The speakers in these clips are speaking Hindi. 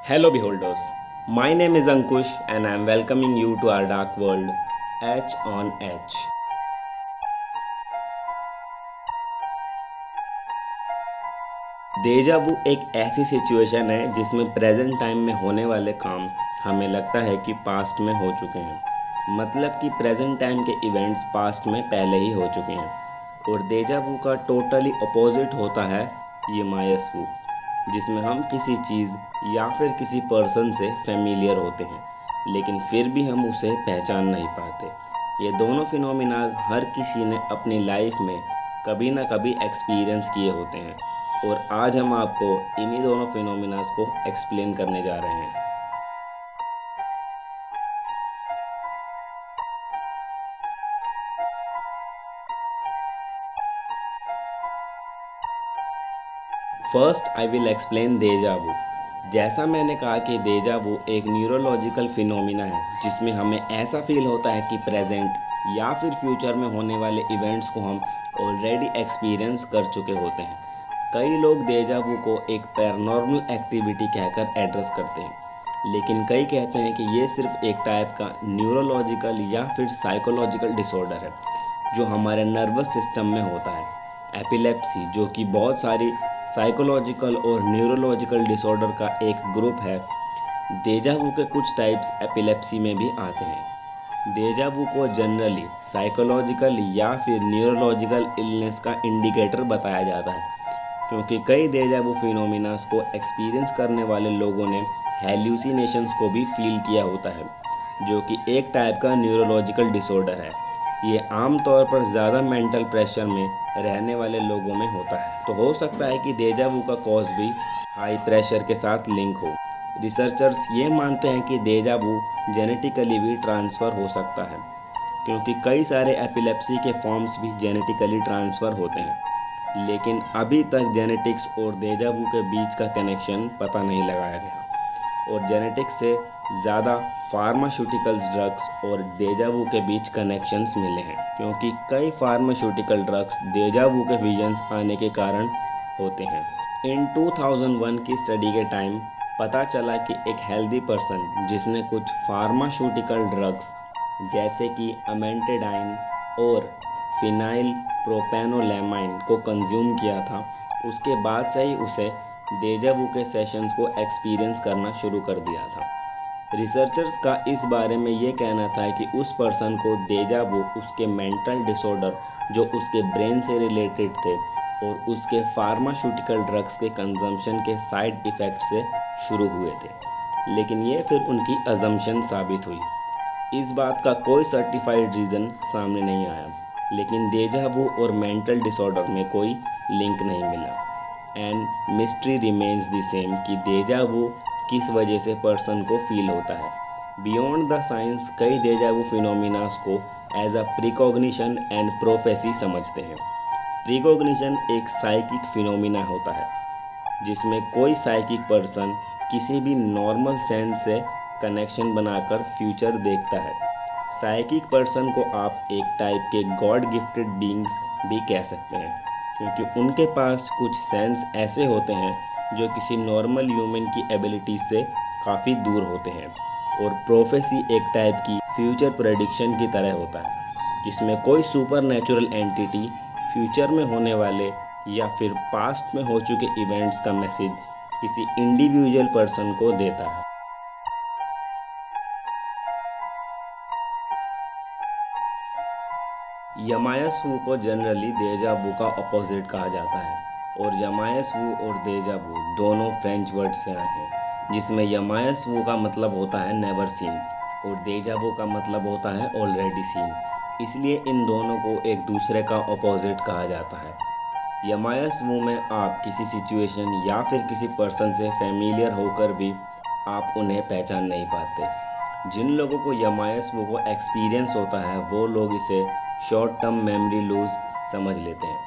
Hello, beholders. My name is Ankush, and I am welcoming you to our dark world, H on H. डेजा वू एक ऐसी सिचुएशन है जिसमें प्रेजेंट टाइम में होने वाले काम हमें लगता है कि पास्ट में हो चुके हैं। मतलब कि प्रेजेंट टाइम के इवेंट्स पास्ट में पहले ही हो चुके हैं। और डेजा वू का टोटली अपोजिट होता है यमायस वू, जिसमें हम किसी चीज़ या फिर किसी पर्सन से फेमिलियर होते हैं लेकिन फिर भी हम उसे पहचान नहीं पाते। ये दोनों फिनोमिना हर किसी ने अपनी लाइफ में कभी ना कभी एक्सपीरियंस किए होते हैं और आज हम आपको इन्हीं दोनों फिनोमिनास को एक्सप्लेन करने जा रहे हैं। फर्स्ट आई विल एक्सप्लेन डेजा वू। जैसा मैंने कहा कि डेजा वू एक न्यूरोलॉजिकल फिनोमिना है जिसमें हमें ऐसा फील होता है कि प्रेजेंट या फिर फ्यूचर में होने वाले इवेंट्स को हम ऑलरेडी एक्सपीरियंस कर चुके होते हैं। कई लोग डेजा वू को एक पैरानॉर्मल एक्टिविटी कहकर एड्रेस करते हैं, लेकिन कई कहते हैं कि ये सिर्फ एक टाइप का न्यूरोलॉजिकल या फिर साइकोलॉजिकल डिसऑर्डर है जो हमारे नर्वस सिस्टम में होता है। एपिलेप्सी, जो कि बहुत सारी साइकोलॉजिकल और न्यूरोलॉजिकल डिसऑर्डर का एक ग्रुप है, डेजा वू के कुछ टाइप्स एपिलेप्सी में भी आते हैं। डेजा वू को जनरली साइकोलॉजिकल या फिर न्यूरोलॉजिकल इलनेस का इंडिकेटर बताया जाता है, क्योंकि कई डेजा वू फिनोमिनास को एक्सपीरियंस करने वाले लोगों ने हेल्यूसिनेशंस को भी फील किया होता है, जो कि एक टाइप का न्यूरोलॉजिकल डिसऑर्डर है। ये आमतौर पर ज़्यादा मेंटल प्रेशर में रहने वाले लोगों में होता है, तो हो सकता है कि डेजा वू का कॉज भी हाई प्रेशर के साथ लिंक हो। रिसर्चर्स ये मानते हैं कि डेजा वू जेनेटिकली भी ट्रांसफ़र हो सकता है, क्योंकि कई सारे एपिलेप्सी के फॉर्म्स भी जेनेटिकली ट्रांसफ़र होते हैं, लेकिन अभी तक जेनेटिक्स और डेजा वू के बीच का कनेक्शन पता नहीं लगाया गया। और जेनेटिक्स से ज़्यादा फार्मास्यूटिकल्स ड्रग्स और डेजा वू के बीच कनेक्शंस मिले हैं, क्योंकि कई फार्मास्यूटिकल ड्रग्स डेजा वू के विजन्स आने के कारण होते हैं। इन 2001 की स्टडी के टाइम पता चला कि एक हेल्दी पर्सन जिसने कुछ फार्मास्यूटिकल ड्रग्स जैसे कि अमेंटेडाइन और फिनाइल प्रोपेनोलेमाइन को कंज्यूम किया था, उसके बाद से ही उसे डेजा वू के सेशंस को एक्सपीरियंस करना शुरू कर दिया था। रिसर्चर्स का इस बारे में ये कहना था कि उस पर्सन को डेजा वू उसके मेंटल डिसऑर्डर जो उसके ब्रेन से रिलेटेड थे और उसके फार्मास्यूटिकल ड्रग्स के कंजम्पशन के साइड इफ़ेक्ट से शुरू हुए थे, लेकिन ये फिर उनकी अजम्पशन साबित हुई। इस बात का कोई सर्टिफाइड रीज़न सामने नहीं आया, लेकिन डेजा वू और मेंटल डिसऑर्डर में कोई लिंक नहीं मिला। And mystery remains the same कि डेजा वू किस वजह से पर्सन को फील होता है। बियॉन्ड द साइंस कई डेजा वू फिनोमिनास को एज अ प्रिकॉग्निशन एंड प्रोफेसी समझते हैं। प्रिकॉग्निशन एक साइकिक फिनोमिना होता है जिसमें कोई साइकिक पर्सन किसी भी नॉर्मल सेंस से कनेक्शन बनाकर फ्यूचर देखता है। साइकिक पर्सन को आप एक टाइप के गॉड गिफ्टेड बीइंग्स भी कह सकते हैं, क्योंकि उनके पास कुछ सेंस ऐसे होते हैं जो किसी नॉर्मल ह्यूमन की एबिलिटीज से काफ़ी दूर होते हैं। और प्रोफेसी एक टाइप की फ्यूचर प्रेडिक्शन की तरह होता है, जिसमें कोई सुपर नेचुरल एंटिटी फ्यूचर में होने वाले या फिर पास्ट में हो चुके इवेंट्स का मैसेज किसी इंडिविजुअल पर्सन को देता है। यमायस वू को जनरली डेजा वू का अपोजिट कहा जाता है, और यमायस वू और डेजा वू दोनों फ्रेंच वर्ड से आए हैं, जिसमें यमायस वू का मतलब होता है नेवर सीन और डेजा वू का मतलब होता है ऑलरेडी सीन। इसलिए इन दोनों को एक दूसरे का अपोजिट कहा जाता है। यमायस वू में आप किसी सिचुएशन या फिर किसी पर्सन से फेमिलियर होकर भी आप उन्हें पहचान नहीं पाते। जिन लोगों को यमायस वू को एक्सपीरियंस होता है वो लोग इसे शॉर्ट टर्म मेमोरी लॉस समझ लेते हैं,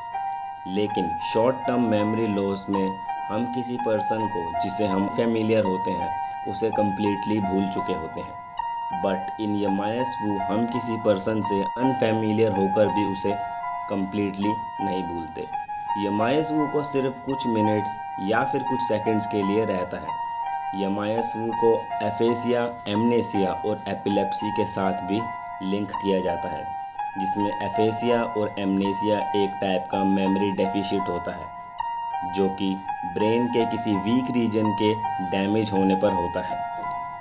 लेकिन शॉर्ट टर्म मेमोरी लॉस में हम किसी पर्सन को जिसे हम फेमिलियर होते हैं उसे कम्प्लीटली भूल चुके होते हैं। बट इन यमायस वू हम किसी पर्सन से अनफेमिलियर होकर भी उसे कम्प्लीटली नहीं भूलते। यमायस वू को सिर्फ कुछ मिनट्स या फिर कुछ सेकंड्स के लिए रहता है, यमायसू को एफेसिया, एमनेसिया और एपिलेप्सी के साथ भी लिंक किया जाता है, जिसमें एफेसिया और एमनेसिया एक टाइप का मेमोरी डेफिशिट होता है जो कि ब्रेन के किसी वीक रीजन के डैमेज होने पर होता है।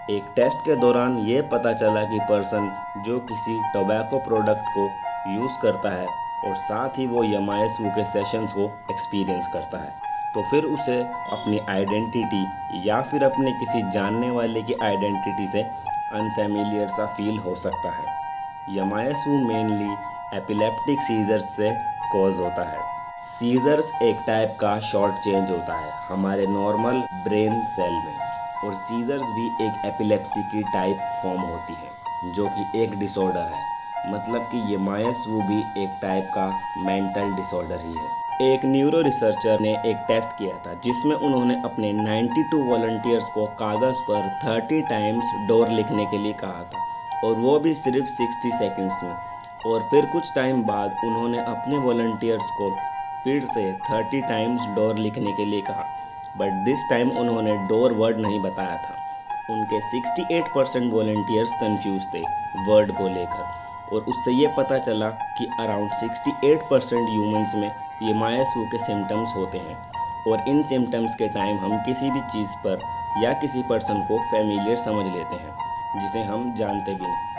एक टेस्ट के दौरान ये पता चला कि पर्सन जो किसी टोबैको प्रोडक्ट को यूज़ करता है और साथ ही वो यमायसू के सेशंस को एक्सपीरियंस करता है, तो फिर उसे अपनी आइडेंटिटी या फिर अपने किसी जानने वाले की आइडेंटिटी से अनफेमिलियर सा फील हो सकता है। यमायसू मेनली एपिलेप्टिक सीजर्स से कॉज होता है। सीजर्स एक टाइप का शॉर्ट चेंज होता है हमारे नॉर्मल ब्रेन सेल में, और सीजर्स भी एक एपिलेप्सी की टाइप फॉर्म होती है जो कि एक डिसऑर्डर है। मतलब कि यमायसू भी एक टाइप का मेंटल डिसऑर्डर ही है। एक न्यूरो रिसर्चर ने एक टेस्ट किया था जिसमें उन्होंने अपने 92 वॉलंटियर्स को कागज़ पर 30 टाइम्स डोर लिखने के लिए कहा था, और वो भी सिर्फ 60 सेकंड्स में। और फिर कुछ टाइम बाद उन्होंने अपने वॉलंटियर्स को फिर से 30 टाइम्स डोर लिखने के लिए कहा, बट दिस टाइम उन्होंने डोर वर्ड नहीं बताया था। उनके 68% वॉलंटियर्स कंफ्यूज थे वर्ड को लेकर, और उससे ये पता चला कि अराउंड 68% ह्यूमंस में यमायसू के सिम्टम्स होते हैं, और इन सिम्टम्स के टाइम हम किसी भी चीज़ पर या किसी पर्सन को फेमिलियर समझ लेते हैं जिसे हम जानते भी नहीं।